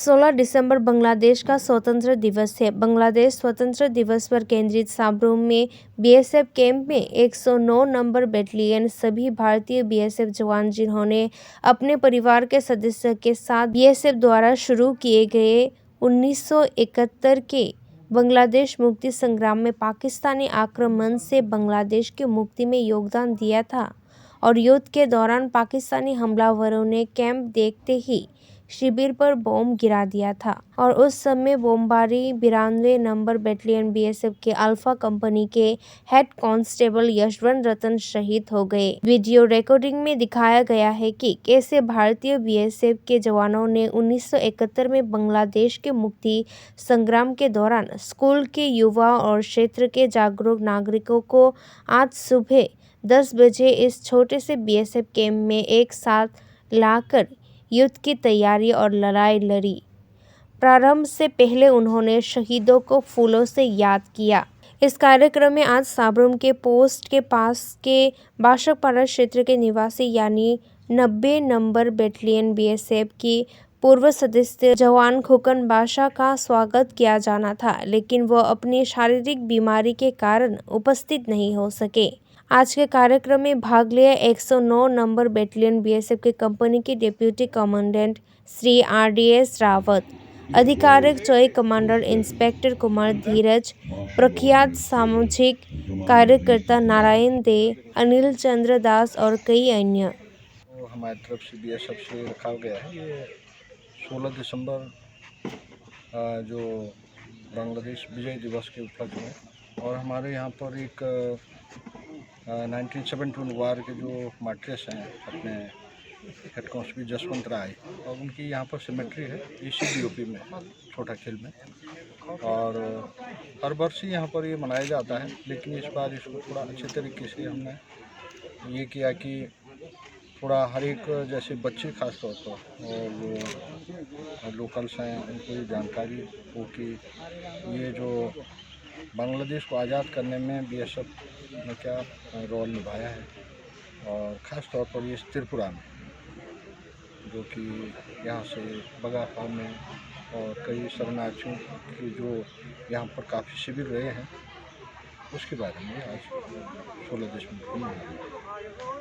16 दिसंबर बांग्लादेश का स्वतंत्र दिवस है। बांग्लादेश स्वतंत्र दिवस पर केंद्रित साब्रुम में बीएसएफ कैंप में 109 नंबर बटालियन सभी भारतीय बीएसएफ जवान जिन्होंने अपने परिवार के सदस्यों के साथ बीएसएफ द्वारा शुरू किए गए 1971 के बांग्लादेश मुक्ति संग्राम में पाकिस्तानी आक्रमण से बांग्लादेश की मुक्ति में योगदान दिया था और युद्ध के दौरान पाकिस्तानी हमलावरों ने कैंप देखते ही शिविर पर बम गिरा दिया था और उस समय बमबारी 92 नंबर बटालियन बीएसएफ के अल्फा कंपनी के हेड कांस्टेबल यशवंत रतन शहीद हो गए। वीडियो रिकॉर्डिंग में दिखाया गया है कि कैसे भारतीय बीएसएफ के जवानों ने 1971 में बांग्लादेश के मुक्ति संग्राम के दौरान स्कूल के युवा और क्षेत्र के जागरूक नागरिकों को आज सुबह 10 बजे इस छोटे से बीएसएफ कैंप में एक साथ लाकर युद्ध की तैयारी और लड़ाई लड़ी। प्रारंभ से पहले उन्होंने शहीदों को फूलों से याद किया। इस कार्यक्रम में आज साब्रुम के पोस्ट के पास के बाशकपाड़ा क्षेत्र के निवासी यानी 90 नंबर बटालियन बीएसएफ की पूर्व सदस्य जवान खुकन बादशाह का स्वागत किया जाना था, लेकिन वो अपनी शारीरिक बीमारी के कारण उपस्थित नहीं हो सके। आज के कार्यक्रम में भाग लिया 109 नंबर बटालियन बीएसएफ के कंपनी के deputy commandant Shri RDS Rawat, आधिकारिक चौकी कमांडर इंस्पेक्टर कुमार धीरज, प्रख्यात सामाजिक कार्यकर्ता नारायण दे, अनिल चंद्र दास और कई अन्य। हमारी तरफ से बीएसएफ से रखा गया है ये 16 दिसंबर जो बांग्लादेश विजय दिवस के उपलक्ष्य में, और हमारे यहाँ पर एक 1971 वार के जो मार्टर्स हैं अपने हेड कांस्टेबल जसवंत राय, और उनकी यहाँ पर सिमेट्री है ECDOP में छोटा खेल में, और हर वर्ष ही यहाँ पर ये मनाया जाता है, लेकिन इस बार इसको थोड़ा अच्छे तरीके से हमने ये किया कि थोड़ा हर एक जैसे बच्चे खास तौर पर और जो लोकल्स हैं उनको ये जानकारी हो कि ये जो बांग्लादेश को आज़ाद करने में बीएसएफ ने क्या रोल निभाया है, और ख़ास तौर पर ये त्रिपुरा में जो कि यहाँ से बगाफा में और कई शरणार्थियों की जो यहाँ पर काफ़ी शिविर रहे हैं, उसके बारे में आज 16 दिसंबर को मनाया।